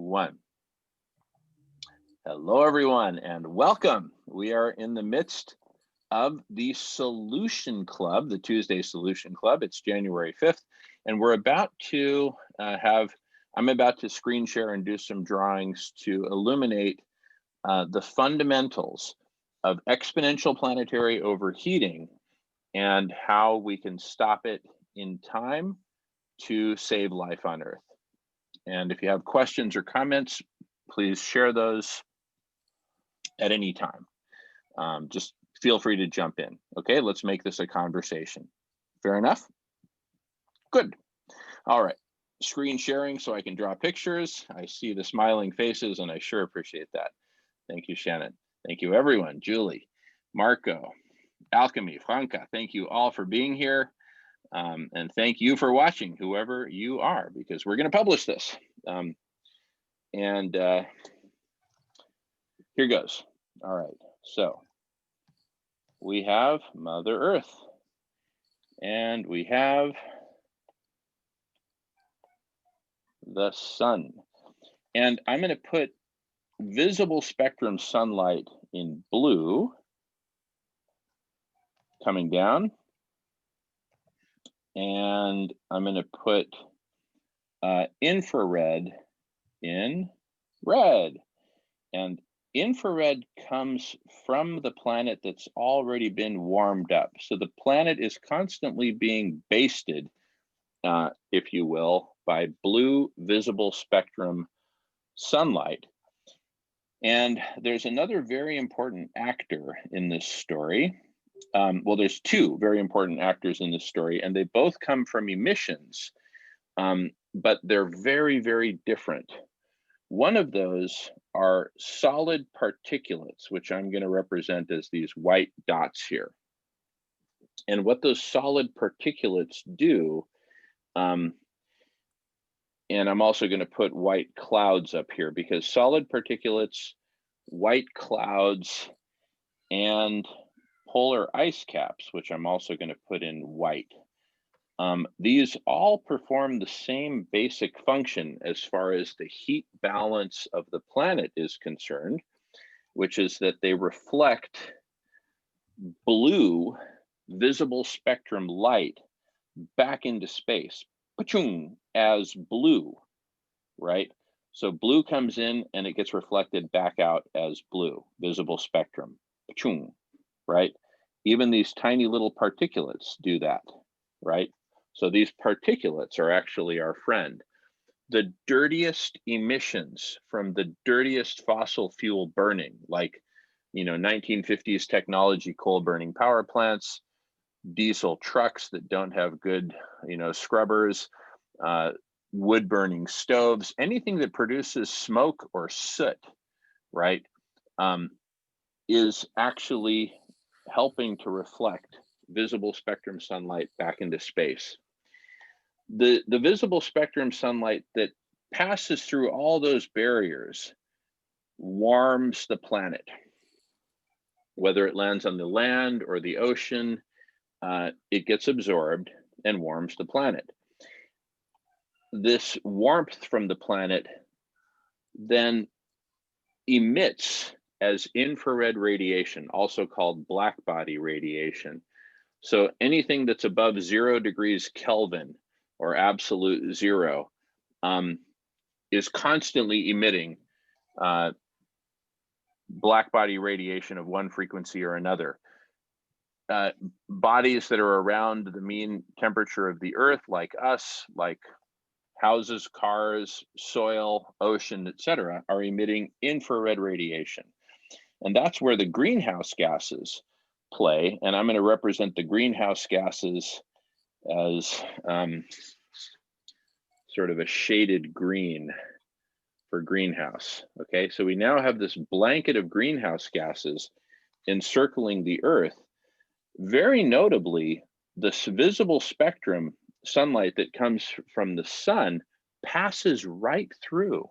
one. Hello, everyone, and welcome. We are in the midst of the Solution Club, the Tuesday Solution Club. It's January 5th, and we're about to I'm about to screen share and do some drawings to illuminate the fundamentals of exponential planetary overheating and how we can stop it in time to save life on Earth. And if you have questions or comments, please share those at any time. Just feel free to jump in. Okay, let's make this a conversation. Fair enough? Good. All right, screen sharing so I can draw pictures. I see the smiling faces and I sure appreciate that. Thank you, Shannon. Thank you, everyone. Julie, Marco, Alchemy, Franca, thank you all for being here. And thank you for watching, whoever you are, because we're going to publish this. Here goes. All right, so we have Mother Earth, and we have the sun. And I'm going to put visible spectrum sunlight in blue, coming down. And I'm going to put infrared in red. And infrared comes from the planet that's already been warmed up. So the planet is constantly being basted, if you will, by blue visible spectrum sunlight. And there's another very important actor in this story. Well, there's two very important actors in this story, and they both come from emissions, but they're very, very different. One of those are solid particulates, which I'm going to represent as these white dots here. And what those solid particulates do, and I'm also going to put white clouds up here, because solid particulates, white clouds, and polar ice caps, which I'm also going to put in white. These all perform the same basic function as far as the heat balance of the planet is concerned, which is that they reflect blue visible spectrum light back into space, as blue, right? So blue comes in and it gets reflected back out as blue, visible spectrum, right? Even these tiny little particulates do that, right? So these particulates are actually our friend. The dirtiest emissions from the dirtiest fossil fuel burning, like 1950s technology coal burning power plants, diesel trucks that don't have good scrubbers, wood burning stoves, anything that produces smoke or soot, right, is actually helping to reflect visible spectrum sunlight back into space. The visible spectrum sunlight that passes through all those barriers warms the planet. Whether it lands on the land or the ocean, it gets absorbed and warms the planet. This warmth from the planet then emits as infrared radiation, also called black body radiation. So anything that's above 0 degrees Kelvin or absolute zero is constantly emitting black body radiation of one frequency or another. Bodies that are around the mean temperature of the Earth, like us, like houses, cars, soil, ocean, etc., are emitting infrared radiation. And that's where the greenhouse gases play. And I'm going to represent the greenhouse gases as sort of a shaded green for greenhouse. Okay, so we now have this blanket of greenhouse gases encircling the Earth. Very notably, this visible spectrum sunlight that comes from the sun passes right through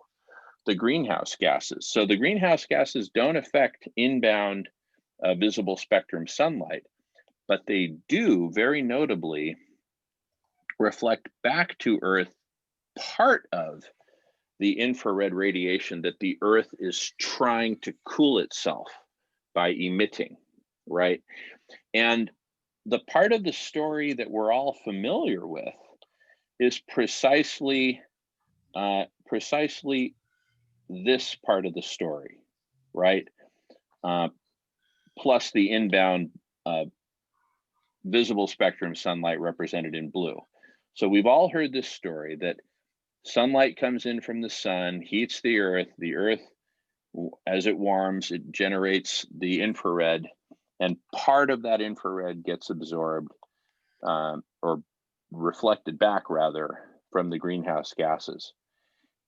the greenhouse gases. So the greenhouse gases don't affect inbound visible spectrum sunlight, but they do very notably reflect back to Earth part of the infrared radiation that the Earth is trying to cool itself by emitting, right? And the part of the story that we're all familiar with is precisely this part of the story, right? Uh, Plus the inbound visible spectrum sunlight represented in blue. So we've all heard this story that sunlight comes in from the sun, heats the Earth. The Earth, as it warms, it generates the infrared, and part of that infrared gets absorbed or reflected back, rather, from the greenhouse gases.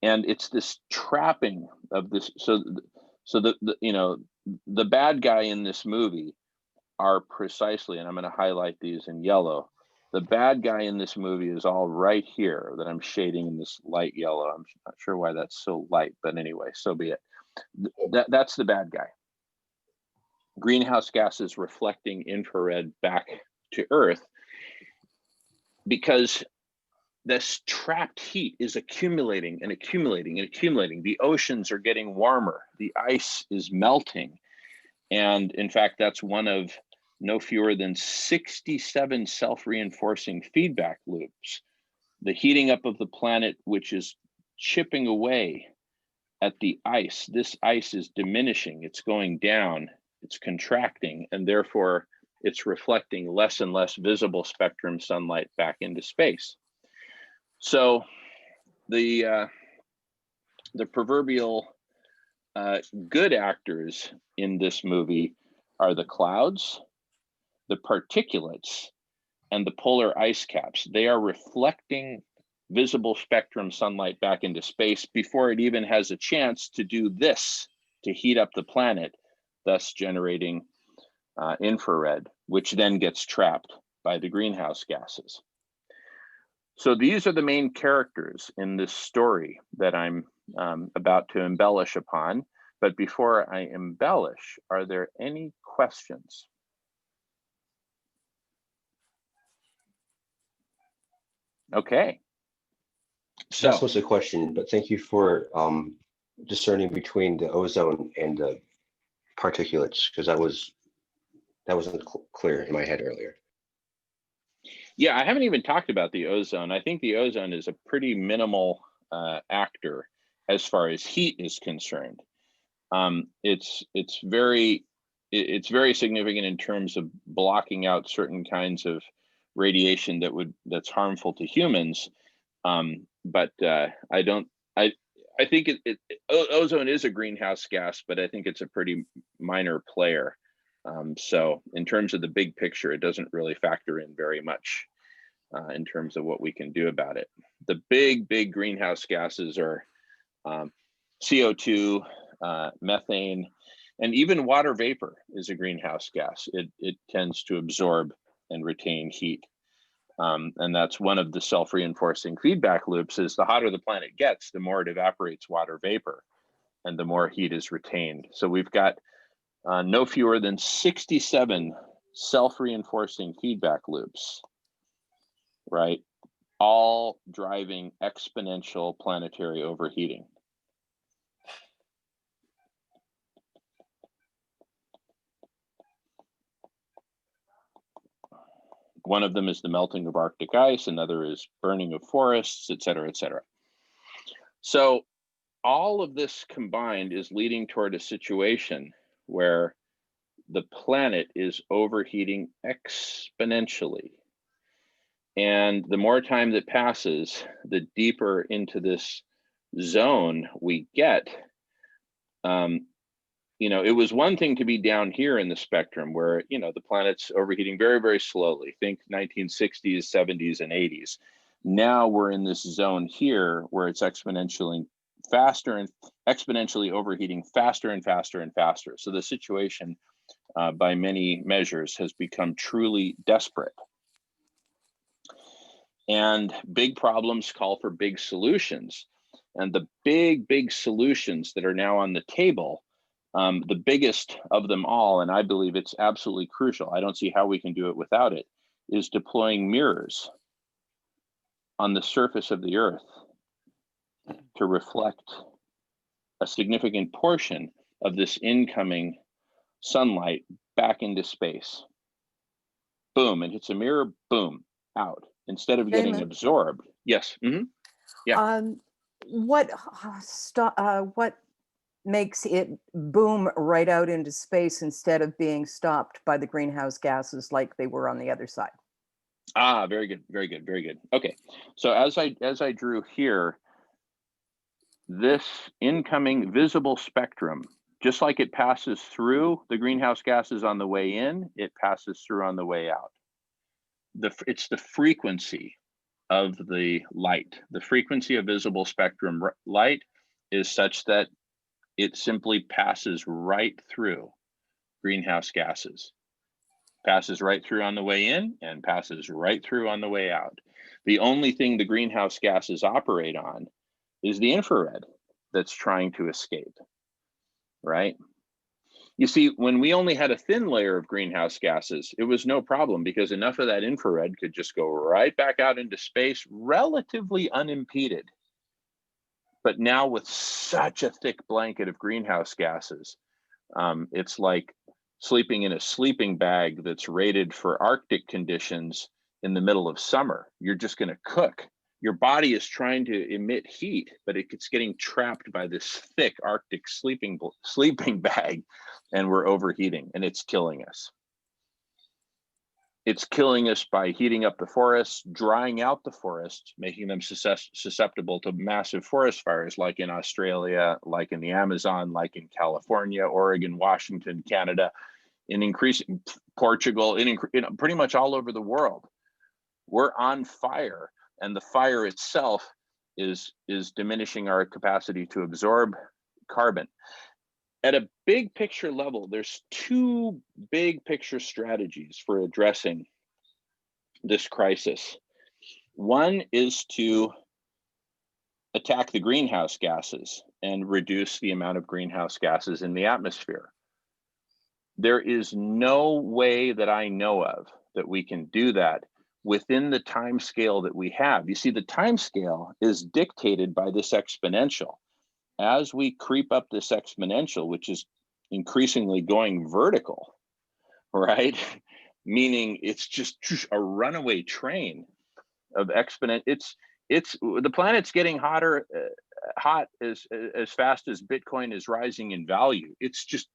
And it's this trapping of this. So the bad guy in this movie are precisely, and I'm going to highlight these in yellow. The bad guy in this movie is all right here that I'm shading in this light yellow. I'm not sure why that's so light, but anyway, so be it. That's the bad guy. Greenhouse gases reflecting infrared back to Earth, because this trapped heat is accumulating and accumulating and accumulating. The oceans are getting warmer. The ice is melting. And in fact, that's one of no fewer than 67 self-reinforcing feedback loops. The heating up of the planet, which is chipping away at the ice. This ice is diminishing, it's going down, it's contracting, and therefore it's reflecting less and less visible spectrum sunlight back into space. So the proverbial good actors in this movie are the clouds, the particulates, and the polar ice caps. They are reflecting visible spectrum sunlight back into space before it even has a chance to do this, to heat up the planet, thus generating infrared, which then gets trapped by the greenhouse gases. So these are the main characters in this story that I'm about to embellish upon. But before I embellish, are there any questions? Okay. So That's what's a question, but thank you for discerning between the ozone and the particulates, because that wasn't clear in my head earlier. Yeah, I haven't even talked about the ozone. I think the ozone is a pretty minimal actor as far as heat is concerned. It's very significant in terms of blocking out certain kinds of radiation that's harmful to humans. But I think ozone is a greenhouse gas, but I think it's a pretty minor player. So in terms of the big picture, it doesn't really factor in very much in terms of what we can do about it. The big greenhouse gases are CO2, methane, and even water vapor is a greenhouse gas. It tends to absorb and retain heat. And that's one of the self-reinforcing feedback loops, is the hotter the planet gets, the more it evaporates water vapor and the more heat is retained. So we've got no fewer than 67 self-reinforcing feedback loops, right? All driving exponential planetary overheating. One of them is the melting of Arctic ice, another is burning of forests, et cetera, et cetera. So all of this combined is leading toward a situation where the planet is overheating exponentially. And the more time that passes, the deeper into this zone we get. It was one thing to be down here in the spectrum where, the planet's overheating very, very slowly. Think 1960s, 70s, and 80s. Now we're in this zone here where it's exponentially faster and exponentially overheating faster and faster and faster. So the situation, by many measures, has become truly desperate. And big problems call for big solutions. And the big solutions that are now on the table, the biggest of them all, and I believe it's absolutely crucial, I don't see how we can do it without it, is deploying mirrors on the surface of the Earth to reflect a significant portion of this incoming sunlight back into space. Boom, it hits a mirror, boom, out. Instead of getting Damon, absorbed. Yes. Yeah. um, what makes it boom right out into space instead of being stopped by the greenhouse gases like they were on the other side? Ah, very good, very good, very good. Okay. So as I drew here, this incoming visible spectrum, just like it passes through the greenhouse gases on the way in, it passes through on the way out. It's the frequency of the light. The frequency of visible spectrum light is such that it simply passes right through greenhouse gases. Passes right through on the way in and passes right through on the way out. The only thing the greenhouse gases operate on is the infrared that's trying to escape, right? You see, when we only had a thin layer of greenhouse gases, it was no problem because enough of that infrared could just go right back out into space relatively unimpeded. But now with such a thick blanket of greenhouse gases, it's like sleeping in a sleeping bag that's rated for Arctic conditions in the middle of summer. You're just going to cook. Your body is trying to emit heat, but it's getting trapped by this thick Arctic sleeping bag, and we're overheating, and it's killing us. It's killing us by heating up the forests, drying out the forests, making them susceptible to massive forest fires, like in Australia, like in the Amazon, like in California, Oregon, Washington, Canada, in increasing Portugal, in pretty much all over the world. We're on fire, and the fire itself is diminishing our capacity to absorb carbon. At a big picture level, there's two big picture strategies for addressing this crisis. One is to attack the greenhouse gases and reduce the amount of greenhouse gases in the atmosphere. There is no way that I know of that we can do that within the time scale that we have. You see, the time scale is dictated by this exponential. As we creep up this exponential, which is increasingly going vertical, right? Meaning it's just a runaway train of exponent. It's the planet's getting hotter, hot as fast as Bitcoin is rising in value. It's just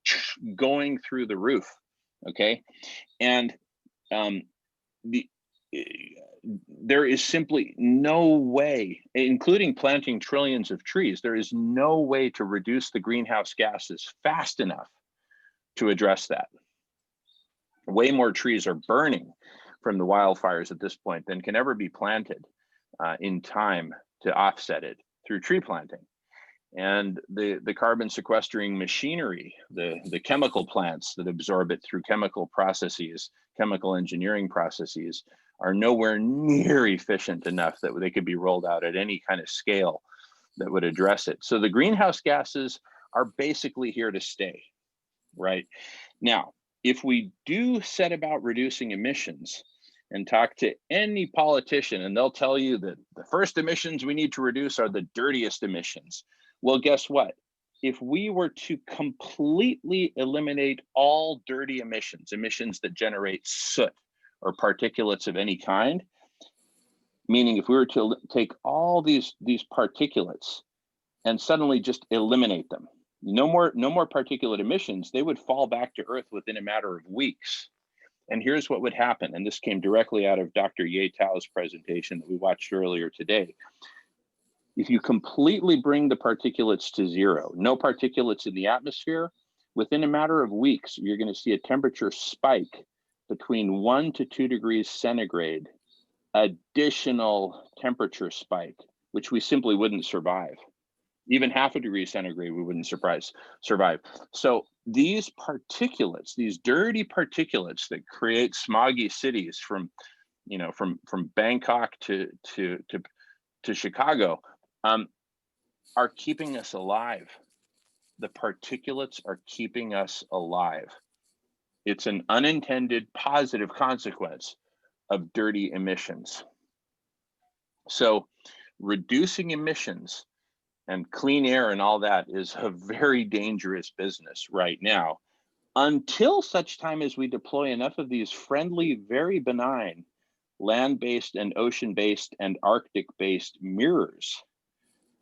going through the roof. Okay, and there is simply no way, including planting trillions of trees, there is no way to reduce the greenhouse gases fast enough to address that. Way more trees are burning from the wildfires at this point than can ever be planted in time to offset it through tree planting. And the carbon sequestering machinery, the chemical plants that absorb it through chemical processes, chemical engineering processes, are nowhere near efficient enough that they could be rolled out at any kind of scale that would address it. So the greenhouse gases are basically here to stay, right? Now, if we do set about reducing emissions and talk to any politician, and they'll tell you that the first emissions we need to reduce are the dirtiest emissions. Well, guess what? If we were to completely eliminate all dirty emissions, emissions that generate soot or particulates of any kind, meaning if we were to take all these particulates and suddenly just eliminate them, no more particulate emissions, they would fall back to Earth within a matter of weeks. And here's what would happen, and this came directly out of Dr. Ye Tao's presentation that we watched earlier today. If you completely bring the particulates to zero, no particulates in the atmosphere, within a matter of weeks, you're going to see a temperature spike between 1 to 2 degrees centigrade, additional temperature spike, which we simply wouldn't survive. Even half a degree centigrade, we wouldn't survive. So these particulates, these dirty particulates that create smoggy cities from Bangkok to Chicago, are keeping us alive. The particulates are keeping us alive. It's an unintended positive consequence of dirty emissions. So reducing emissions And clean air and all that is a very dangerous business right now, until such time as we deploy enough of these friendly, very benign land-based and ocean-based and Arctic-based mirrors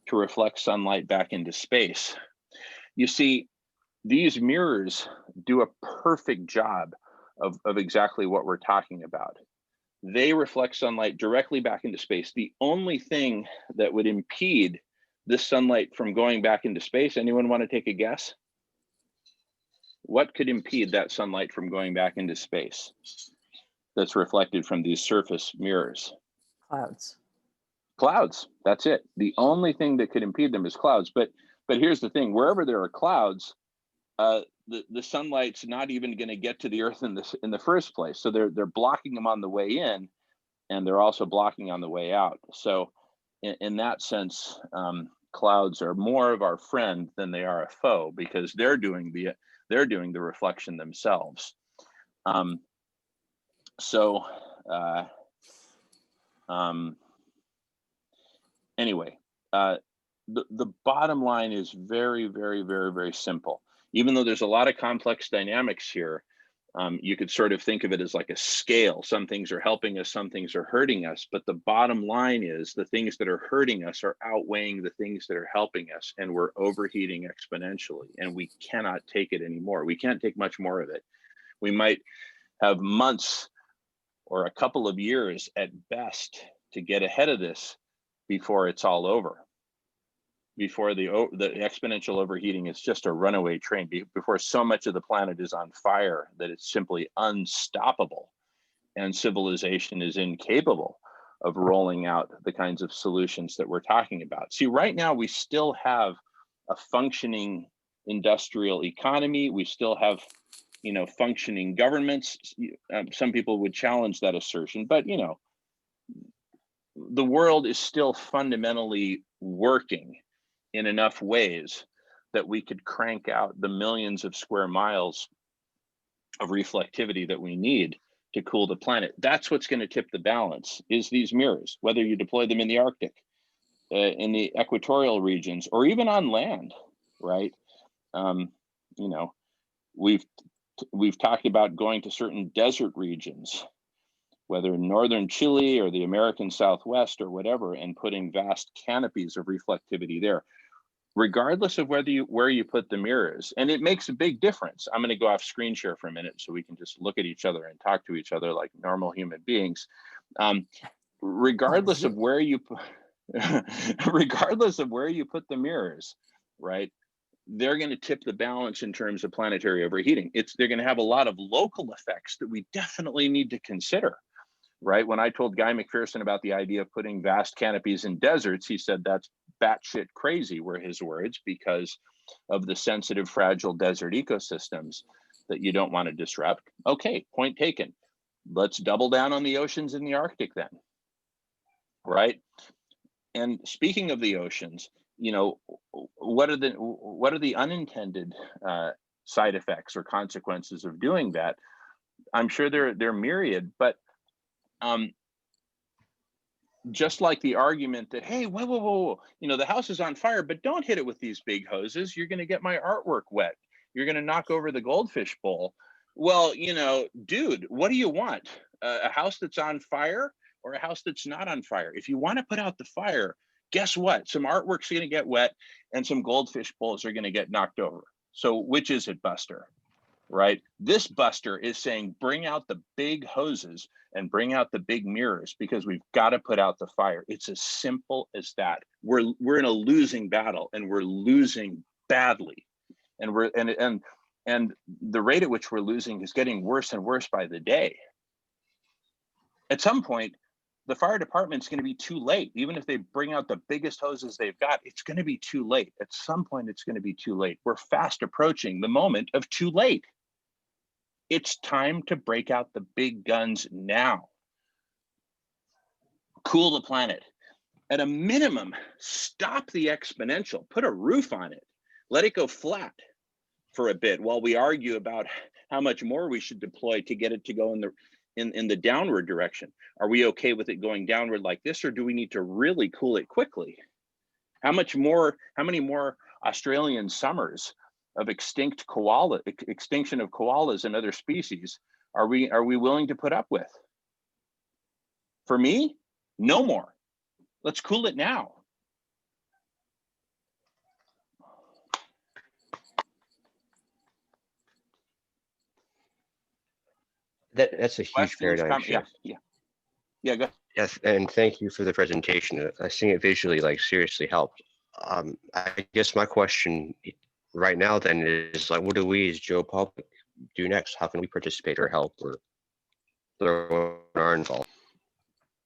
to reflect sunlight back into space. You see, these mirrors do a perfect job of exactly what we're talking about. They reflect sunlight directly back into space. The only thing that would impede this sunlight from going back into space, anyone want to take a guess? What could impede that sunlight from going back into space that's reflected from these surface mirrors? Clouds. Clouds, that's it. The only thing that could impede them is clouds. But here's the thing, wherever there are clouds, the sunlight's not even going to get to the earth in the first place. So they're blocking them on the way in, and they're also blocking on the way out. So in that sense, clouds are more of our friend than they are a foe, because they're doing the reflection themselves. Anyway, the bottom line is very, very, very, very simple. Even though there's a lot of complex dynamics here, you could sort of think of it as like a scale. Some things are helping us, some things are hurting us, but the bottom line is the things that are hurting us are outweighing the things that are helping us, and we're overheating exponentially, and we cannot take it anymore. We can't take much more of it. We might have months or a couple of years at best to get ahead of this before it's all over. Before the exponential overheating is just a runaway train, before so much of the planet is on fire that it's simply unstoppable, and civilization is incapable of rolling out the kinds of solutions that we're talking about. See, right now we still have a functioning industrial economy. We still have, functioning governments. Some people would challenge that assertion, but the world is still fundamentally working in enough ways that we could crank out the millions of square miles of reflectivity that we need to cool the planet. That's what's going to tip the balance, is these mirrors, whether you deploy them in the Arctic, in the equatorial regions, or even on land, right? We've talked about going to certain desert regions, whether in northern Chile or the American Southwest or whatever, and putting vast canopies of reflectivity there, regardless of where you put the mirrors. And it makes a big difference. I'm going to go off screen share for a minute so we can just look at each other and talk to each other like normal human beings. Regardless of where you regardless of where you put the mirrors, right, they're going to tip the balance in terms of planetary overheating. They're going to have a lot of local effects that we definitely need to consider. Right? When I told Guy McPherson about the idea of putting vast canopies in deserts, he said that's batshit crazy, were his words, because of the sensitive, fragile desert ecosystems that you don't want to disrupt. Okay, point taken. Let's double down on the oceans in the Arctic then, right? And speaking of the oceans, what are the unintended side effects or consequences of doing that? I'm sure they're myriad, but just like the argument that, hey, whoa, the house is on fire, but don't hit it with these big hoses. You're going to get my artwork wet. You're going to knock over the goldfish bowl. Well, dude, what do you want? A house that's on fire or a house that's not on fire? If you want to put out the fire, guess what? Some artwork's going to get wet and some goldfish bowls are going to get knocked over. So which is it, Buster? Right? This Buster is saying, bring out the big hoses and bring out the big mirrors, because we've got to put out the fire. It's as simple as that. We're in a losing battle, and we're losing badly. And and the rate at which we're losing is getting worse and worse by the day. At some point, the fire department's going to be too late. Even if they bring out the biggest hoses they've got, it's going to be too late. At some point, it's going to be too late. We're fast approaching the moment of too late. It's time to break out the big guns now. Cool the planet. At a minimum, stop the exponential. Put a roof on it. Let it go flat for a bit while we argue about how much more we should deploy to get it to go in the downward direction. Are we okay with it going downward like this, or do we need to really cool it quickly? How many more Australian summers of extinction of koalas and other species are we willing to put up with? For me, no more. Let's cool it now. That's a huge paradigm shift. Yeah, go ahead. Yes, and thank you for the presentation. I seeing it visually like seriously helped. I guess my question right now then is like, what do we as Joe Public do next? How can we participate or help or throw our involved?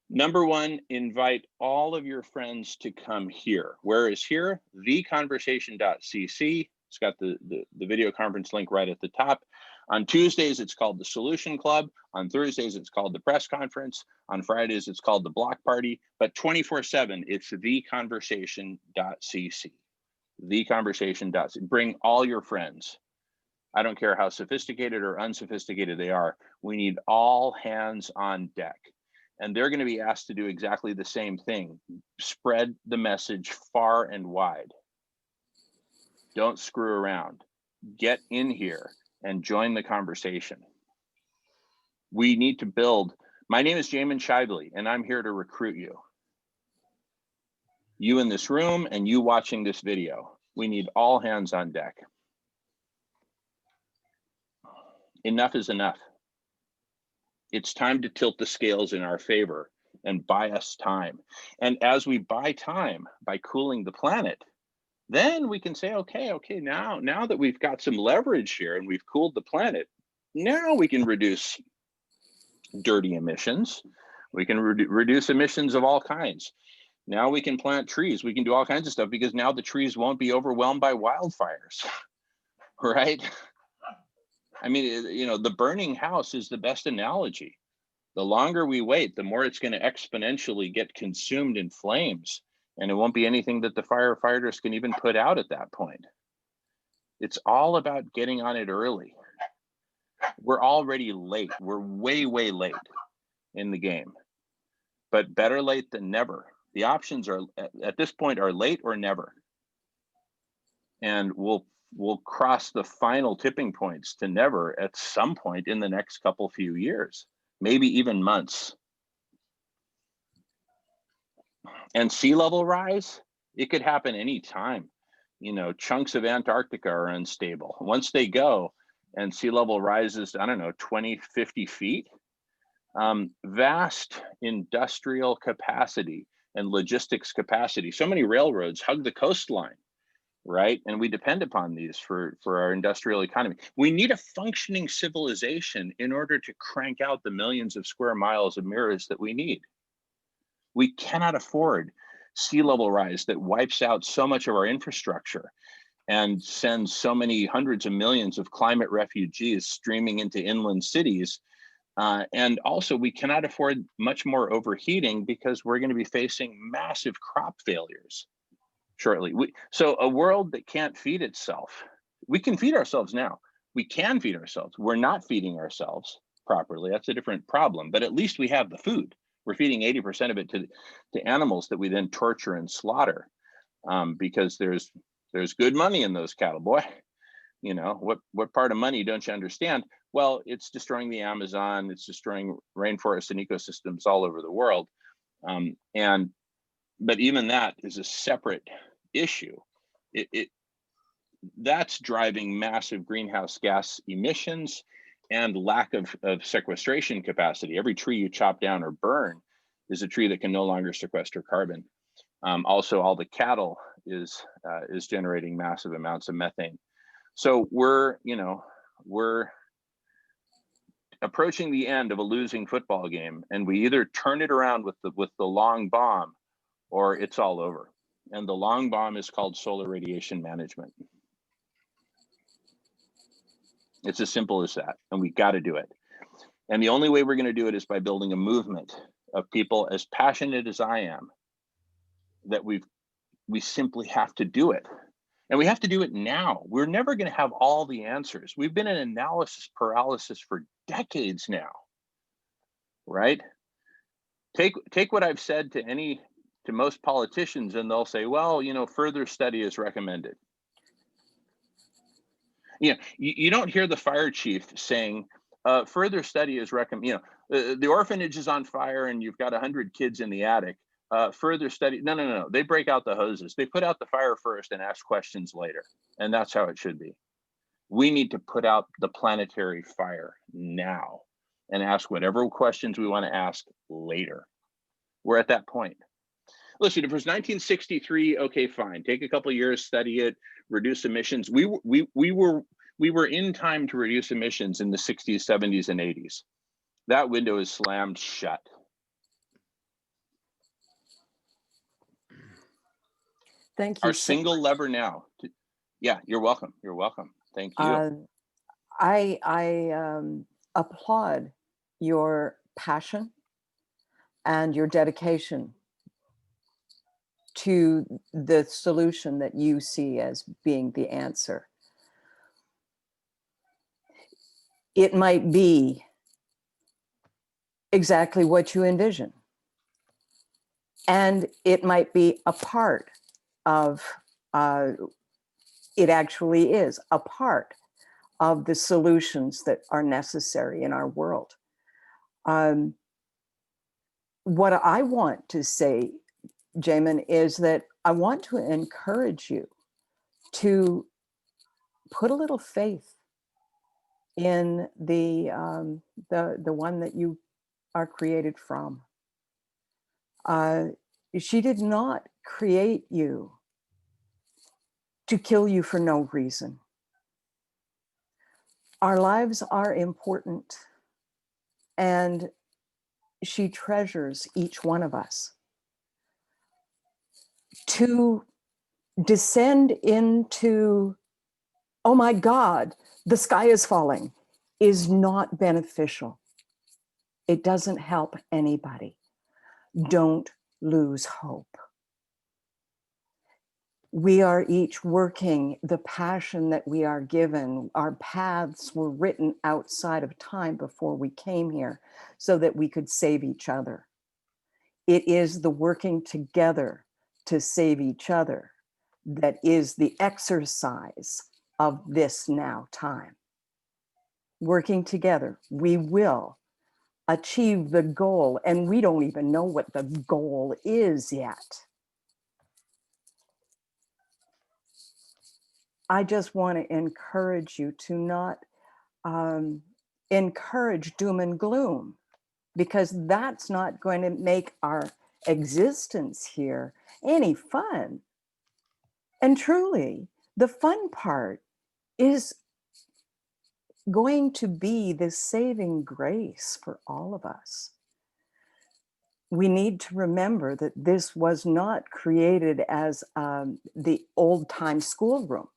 Number one, invite all of your friends to come here. Where is here? theconversation.cc. It's got the video conference link right at the top. On Tuesdays, it's called the Solution Club. On Thursdays, it's called the Press Conference. On Fridays, it's called the Block Party. But 24/7, it's theconversation.cc. Theconversation.cc. Bring all your friends. I don't care how sophisticated or unsophisticated they are. We need all hands on deck. And they're going to be asked to do exactly the same thing. Spread the message far and wide. Don't screw around. Get in here and join the conversation. We need to build. My name is Jamin Shively, and I'm here to recruit you. You in this room and you watching this video. We need all hands on deck. Enough is enough. It's time to tilt the scales in our favor and buy us time. And as we buy time by cooling the planet, then we can say, okay, now that we've got some leverage here and we've cooled the planet, now we can reduce dirty emissions. We can reduce emissions of all kinds. Now we can plant trees. We can do all kinds of stuff because now the trees won't be overwhelmed by wildfires, right? I mean, the burning house is the best analogy. The longer we wait, the more it's going to exponentially get consumed in flames, and it won't be anything that the firefighters can even put out at that point. It's all about getting on it early. We're already late. We're way, way late in the game, but better late than never. The options are at this point are late or never. And we'll cross the final tipping points to never at some point in the next few years, maybe even months. And sea level rise, it could happen anytime. Chunks of Antarctica are unstable. Once they go and sea level rises, 20, 50 feet, vast industrial capacity and logistics capacity. So many railroads hug the coastline, right? And we depend upon these for our industrial economy. We need a functioning civilization in order to crank out the millions of square miles of mirrors that we need. We cannot afford sea level rise that wipes out so much of our infrastructure and sends so many hundreds of millions of climate refugees streaming into inland cities. And also, we cannot afford much more overheating because we're going to be facing massive crop failures shortly. So a world that can't feed itself, we can feed ourselves now. We can feed ourselves. We're not feeding ourselves properly. That's a different problem, but at least we have the food. We're feeding 80% of it to animals that we then torture and slaughter because there's good money in those cattle, boy. What part of money don't you understand? Well, it's destroying the Amazon. It's destroying rainforests and ecosystems all over the world. But even that is a separate issue. That's driving massive greenhouse gas emissions and lack of sequestration capacity. Every tree you chop down or burn is a tree that can no longer sequester carbon. Also, all the cattle is generating massive amounts of methane. So we're approaching the end of a losing football game, and we either turn it around with the long bomb, or it's all over. And the long bomb is called solar radiation management. It's as simple as that, and we got to do it. And the only way we're going to do it is by building a movement of people as passionate as I am, that we simply have to do it. And we have to do it now. We're never going to have all the answers. We've been in analysis paralysis for decades now, right? Take what I've said to to most politicians and they'll say, well, further study is recommended. You don't hear the fire chief saying, further study is recommended. The orphanage is on fire and you've got 100 kids in the attic. Further study. No. They break out the hoses. They put out the fire first and ask questions later. And that's how it should be. We need to put out the planetary fire now and ask whatever questions we want to ask later. We're at that point. Listen, if it was 1963, okay, fine. Take a couple of years, study it, reduce emissions. We were in time to reduce emissions in the 60s, 70s, and 80s. That window is slammed shut. Thank you. Our single lever now. Yeah, you're welcome. You're welcome. Thank you. I applaud your passion and your dedication to the solution that you see as being the answer. It might be exactly what you envision, and it might be a part of, it actually is a part of the solutions that are necessary in our world. What I want to say, Jamin, is that I want to encourage you to put a little faith in the one that you are created from. She did not create you to kill you for no reason. Our lives are important, and she treasures each one of us. To descend into, oh my God, the sky is falling, is not beneficial. It doesn't help anybody. Don't lose hope. We are each working the passion that we are given. Our paths were written outside of time before we came here so that we could save each other. It is the working together to save each other that is the exercise of this now time. Working together, we will achieve the goal, and we don't even know what the goal is yet. I just want to encourage you to not encourage doom and gloom, because that's not going to make our existence here any fun. And truly, the fun part is going to be the saving grace for all of us. We need to remember that this was not created as the old time schoolroom.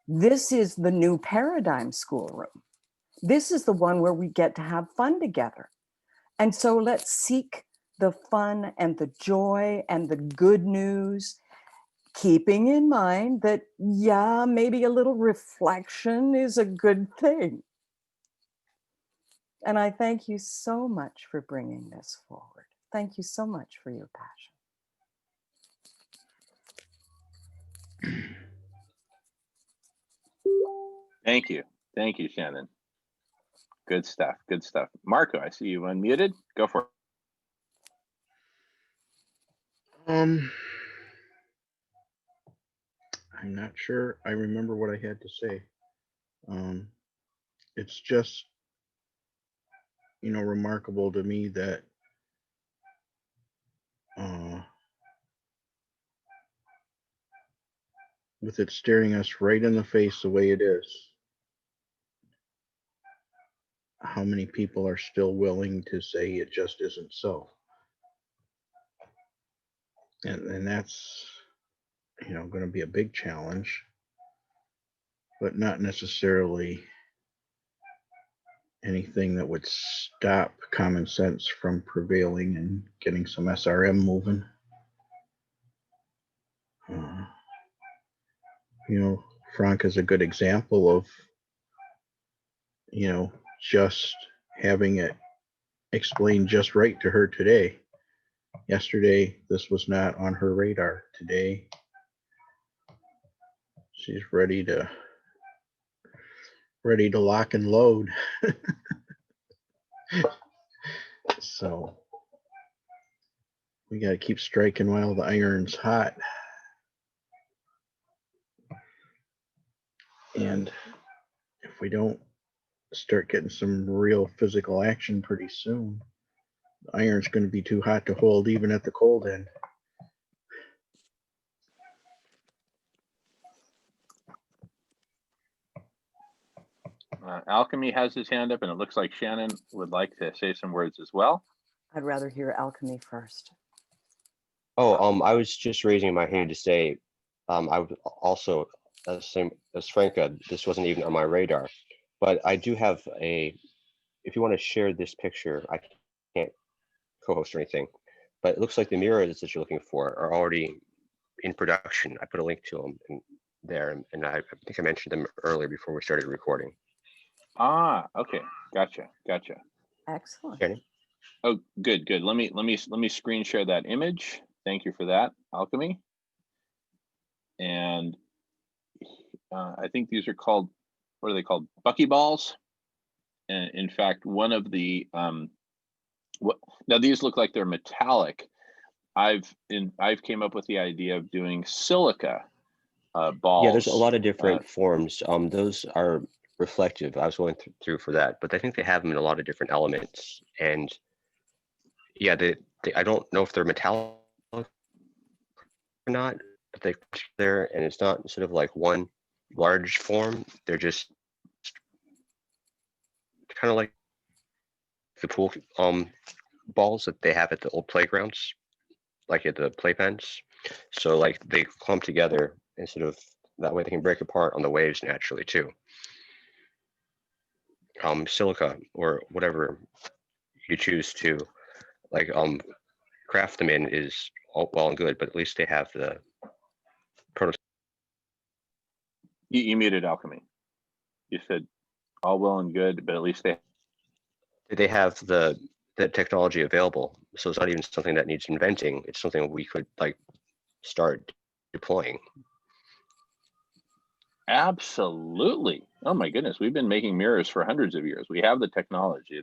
This is the new paradigm schoolroom. This is the one where we get to have fun together. And so let's seek the fun and the joy and the good news, keeping in mind that, yeah, maybe a little reflection is a good thing. And I thank you so much for bringing this forward. Thank you so much for your passion. Thank you. Thank you, Shannon. Good stuff. Good stuff. Marco, I see you unmuted. Go for it. I'm not sure I remember what I had to say. It's just, remarkable to me that with it staring us right in the face the way it is, how many people are still willing to say it just isn't so. And that's, going to be a big challenge, but not necessarily anything that would stop common sense from prevailing and getting some SRM moving. Frank is a good example of, just having it explained just right to her today. Yesterday, this was not on her radar. Today, she's ready to lock and load. So we got to keep striking while the iron's hot. And if we don't start getting some real physical action pretty soon, the iron's going to be too hot to hold even at the cold end. Alchemy has his hand up, and it looks like Shannon would like to say some words as well. I'd rather hear Alchemy first. Oh, I was just raising my hand to say, I would also, same as Franca, this wasn't even on my radar, but I do have if you want to share this picture, I can't co-host or anything, but it looks like the mirrors that you're looking for are already in production. I put a link to them there, and I think I mentioned them earlier before we started recording. Ah, okay, gotcha. Excellent. Shannon? Oh, good. Let me screen share that image. Thank you for that, Alchemy. And I think these are called, what are they called? Buckyballs. And in fact, one of the now these look like they're metallic. I've came up with the idea of doing silica balls. Yeah, there's a lot of different forms. Those are reflective. I was going through for that, but I think they have them in a lot of different elements. And yeah, I don't know if they're metallic or not, but they're there, and it's not sort of like one large form. They're just kind of like the pool balls that they have at the old playgrounds, like at the playpens. So like they clump together instead of that way they can break apart on the waves naturally too. Silica or whatever you choose to like craft them in is all well and good, but at least they have the prototype. You muted Alchemy. You said all well and good, but at least They have the technology available. So it's not even something that needs inventing. It's something we could like start deploying. Absolutely. Oh my goodness, we've been making mirrors for hundreds of years. We have the technology.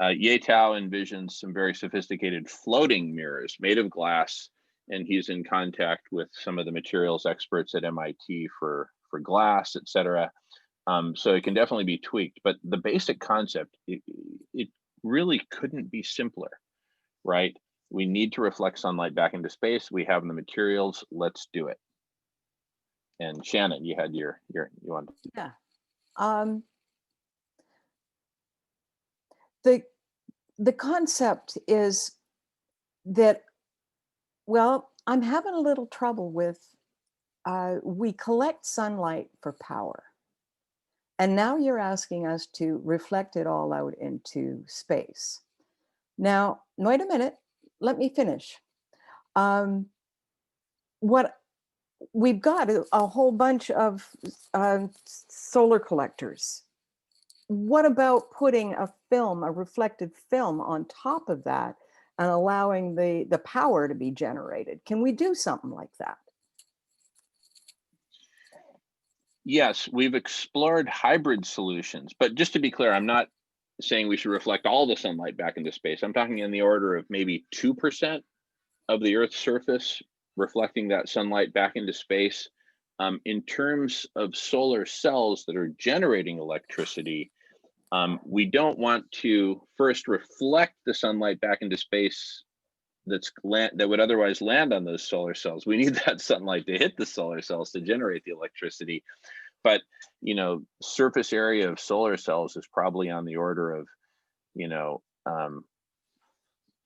Yatao envisions some very sophisticated floating mirrors made of glass, and he's in contact with some of the materials experts at MIT for glass, et cetera. So it can definitely be tweaked, but the basic concept, it really couldn't be simpler, right? We need to reflect sunlight back into space. We have the materials, let's do it. And Shannon, you had you wanted. Yeah. The concept is that, well, I'm having a little trouble with, we collect sunlight for power. And now you're asking us to reflect it all out into space. Now, wait a minute, let me finish. What we've got a whole bunch of solar collectors. What about putting a reflective film on top of that and allowing the power to be generated? Can we do something like that? Yes, we've explored hybrid solutions, but just to be clear, I'm not saying we should reflect all the sunlight back into space. I'm talking in the order of maybe 2% of the Earth's surface reflecting that sunlight back into space. In terms of solar cells that are generating electricity, we don't want to first reflect the sunlight back into space that would otherwise land on those solar cells. We need that sunlight to hit the solar cells to generate the electricity. But surface area of solar cells is probably on the order of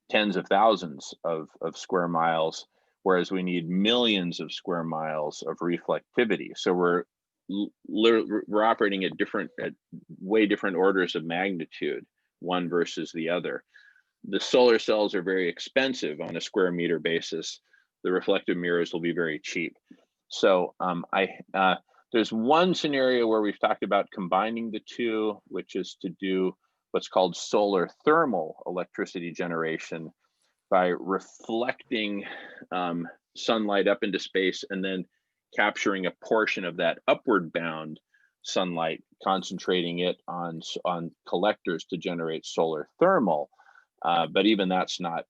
tens of thousands of square miles, whereas we need millions of square miles of reflectivity. So we're operating at way different orders of magnitude, one versus the other. The solar cells are very expensive on a square meter basis. The reflective mirrors will be very cheap. So there's one scenario where we've talked about combining the two, which is to do what's called solar thermal electricity generation, by reflecting sunlight up into space and then capturing a portion of that upward bound sunlight, concentrating it on collectors to generate solar thermal. But even that's not,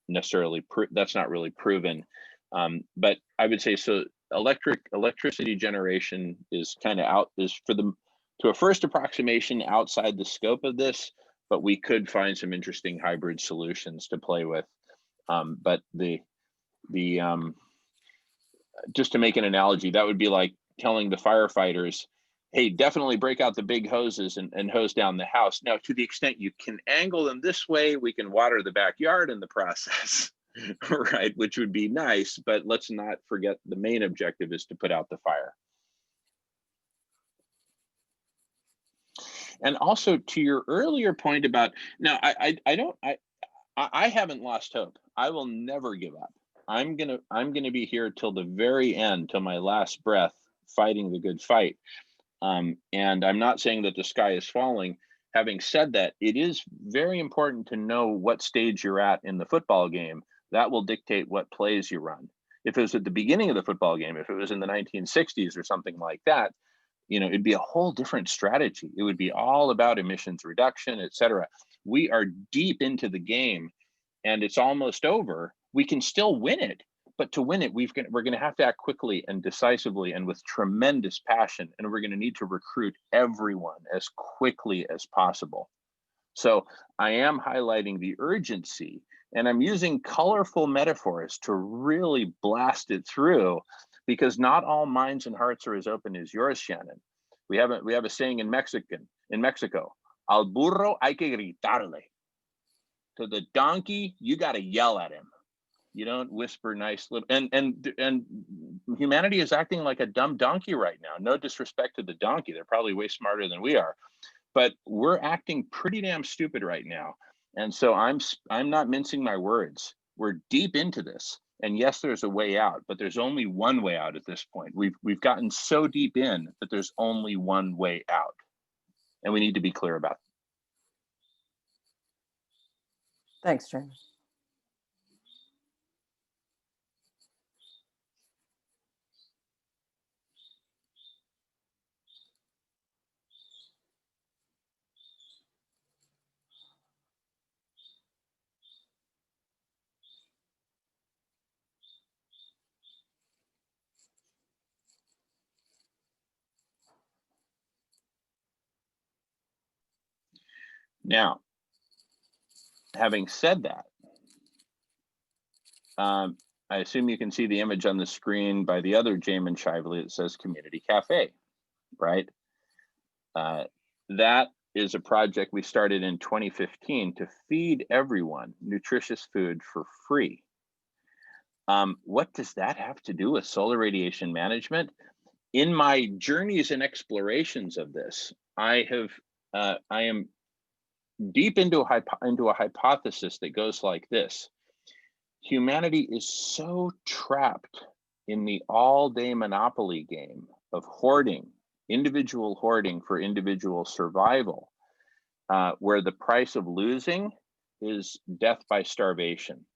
necessarily that's not really proven. But I would say so. Electricity generation is kind of to a first approximation outside the scope of this, but we could find some interesting hybrid solutions to play with. But the just to make an analogy, that would be like telling the firefighters, hey, definitely break out the big hoses and hose down the house. Now, to the extent you can angle them this way, we can water the backyard in the process, right? Which would be nice, but let's not forget the main objective is to put out the fire. And also to your earlier point about, now I haven't lost hope. I will never give up. I'm gonna be here till the very end, till my last breath, fighting the good fight. And I'm not saying that the sky is falling. Having said that, it is very important to know what stage you're at in the football game. That will dictate what plays you run. If it was at the beginning of the football game, if it was in the 1960s or something like that, it'd be a whole different strategy. It would be all about emissions reduction, et cetera. We are deep into the game and it's almost over. We can still win it, but to win it, we're going to have to act quickly and decisively and with tremendous passion. And we're going to need to recruit everyone as quickly as possible. So I am highlighting the urgency, and I'm using colorful metaphors to really blast it through, because not all minds and hearts are as open as yours, Shannon. We have a saying in Mexico, al burro hay que gritarle. To the donkey, you got to yell at him. You don't whisper nice little, and humanity is acting like a dumb donkey right now. No disrespect to the donkey. They're probably way smarter than we are, but we're acting pretty damn stupid right now. And so I'm not mincing my words. We're deep into this. And yes, there's a way out, but there's only one way out at this point. We've gotten so deep in that there's only one way out. And we need to be clear about it. Thanks, Jamie. Now, having said that, I assume you can see the image on the screen by the other Jamin Shively that says Community Cafe, right? That is a project we started in 2015 to feed everyone nutritious food for free. What does that have to do with solar radiation management? In my journeys and explorations of this, I am deep into a hypothesis that goes like this. Humanity is so trapped in the all-day monopoly game of hoarding, individual hoarding for individual survival, where the price of losing is death by starvation,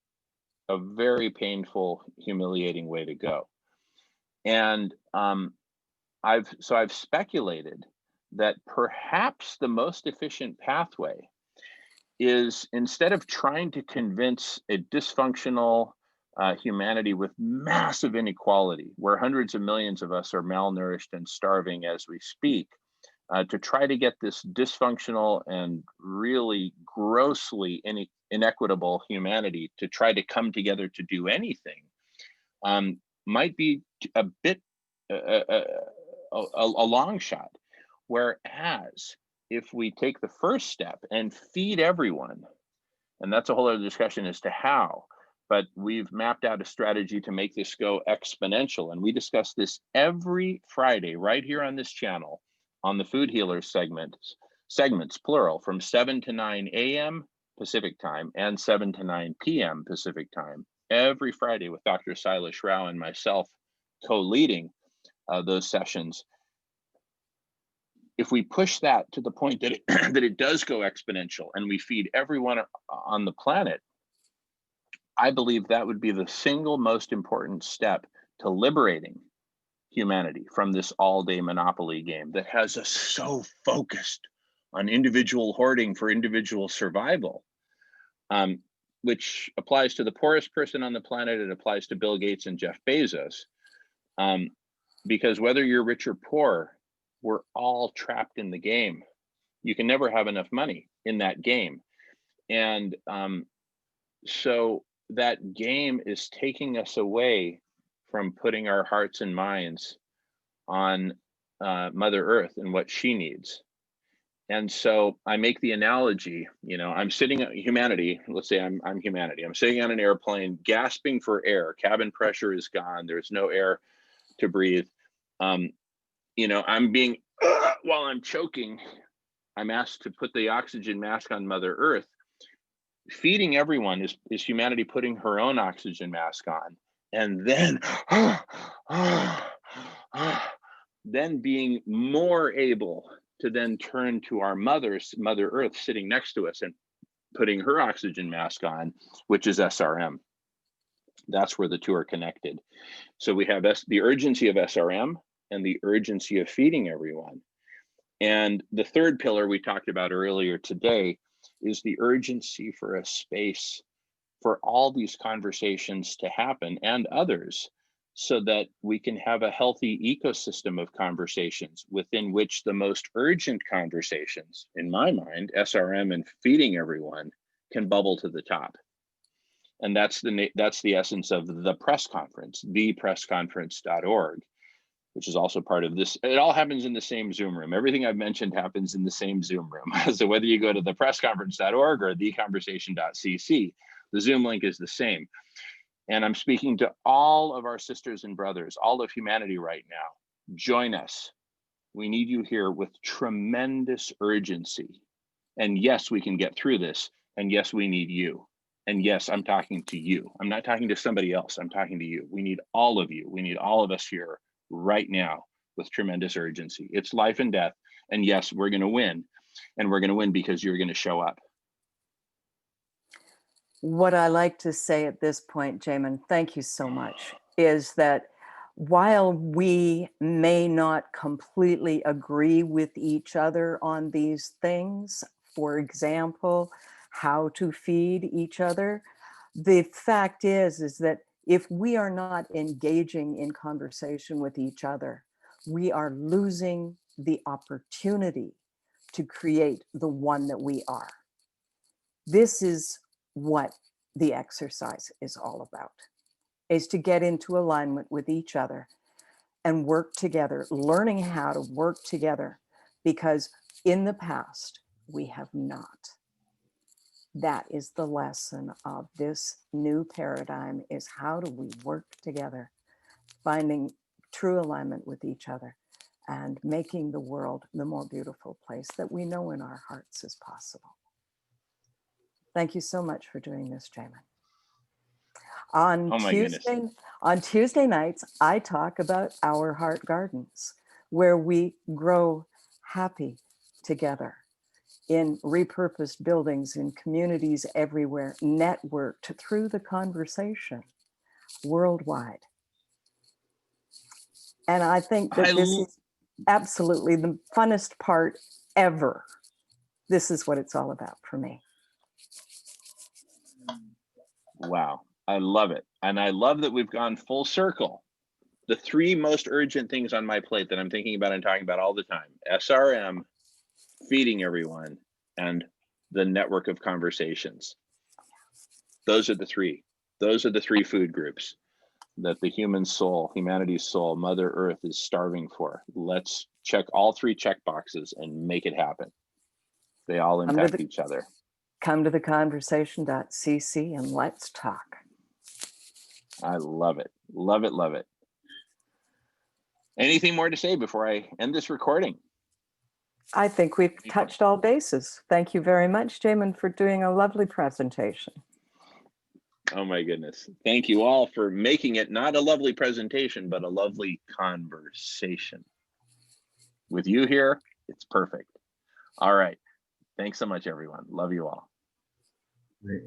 a very painful, humiliating way to go. And I've speculated that perhaps the most efficient pathway is, instead of trying to convince a dysfunctional humanity with massive inequality, where hundreds of millions of us are malnourished and starving as we speak, to try to get this dysfunctional and really grossly inequitable humanity to try to come together to do anything, might be a bit a long shot. Whereas if we take the first step and feed everyone, and that's a whole other discussion as to how, but we've mapped out a strategy to make this go exponential. And we discuss this every Friday right here on this channel on the Food Healers segments plural, from 7 to 9 a.m. Pacific time and 7 to 9 p.m. Pacific time, every Friday, with Dr. Silas Rao and myself co-leading those sessions. If we push that to the point that that it does go exponential and we feed everyone on the planet, I believe that would be the single most important step to liberating humanity from this all-day monopoly game that has us so focused on individual hoarding for individual survival, which applies to the poorest person on the planet. It applies to Bill Gates and Jeff Bezos, because whether you're rich or poor, we're all trapped in the game. You can never have enough money in that game. And so that game is taking us away from putting our hearts and minds on Mother Earth and what she needs. And so I make the analogy, you know, I'm sitting at humanity. Let's say I'm humanity. I'm sitting on an airplane, gasping for air. Cabin pressure is gone. There's no air to breathe. You know, I'm being, while I'm choking, I'm asked to put the oxygen mask on Mother Earth. Feeding everyone is humanity putting her own oxygen mask on, and then being more able to then turn to our Mother Earth sitting next to us and putting her oxygen mask on, which is SRM. That's where the two are connected. So we have the urgency of SRM and the urgency of feeding everyone. And the third pillar we talked about earlier today is the urgency for a space for all these conversations to happen and others, so that we can have a healthy ecosystem of conversations within which the most urgent conversations, in my mind, SRM and feeding everyone, can bubble to the top. And that's the essence of the press conference, thepressconference.org, which is also part of this. It all happens in the same Zoom room. Everything I've mentioned happens in the same Zoom room. So whether you go to thepressconference.org or theconversation.cc, the Zoom link is the same. And I'm speaking to all of our sisters and brothers, all of humanity right now. Join us. We need you here with tremendous urgency. And yes, we can get through this. And yes, we need you. And yes, I'm talking to you. I'm not talking to somebody else. I'm talking to you. We need all of you. We need all of us here right now with tremendous urgency. It's life and death. And yes, we're going to win. And we're going to win because you're going to show up. What I like to say at this point, Jamin, thank you so much, is that while we may not completely agree with each other on these things, for example, how to feed each other, the fact is that if we are not engaging in conversation with each other, we are losing the opportunity to create the one that we are. This is what the exercise is all about, is to get into alignment with each other and work together, learning how to work together, because in the past, we have not. That is the lesson of this new paradigm, is how do we work together, finding true alignment with each other and making the world the more beautiful place that we know in our hearts is possible. Thank you so much for doing this, Jamin. On Tuesday nights, I talk about our heart gardens, where we grow happy together in repurposed buildings, in communities everywhere, networked through the conversation worldwide. And I think that this is absolutely the funnest part ever. This is what it's all about for me. Wow, I love it. And I love that we've gone full circle. The three most urgent things on my plate that I'm thinking about and talking about all the time: SRM, feeding everyone, and the network of conversations. Those are the three. Those are the three food groups that the human soul, humanity's soul, Mother Earth is starving for. Let's check all three check boxes and make it happen. They all impact each other. Come to the conversation.cc and let's talk. I love it. Love it. Love it. Anything more to say before I end this recording? I think we've touched all bases. Thank you very much, Jamin, for doing a lovely presentation. Oh my goodness. Thank you all for making it not a lovely presentation, but a lovely conversation. With you here, it's perfect. All right. Thanks so much, everyone. Love you all. Right.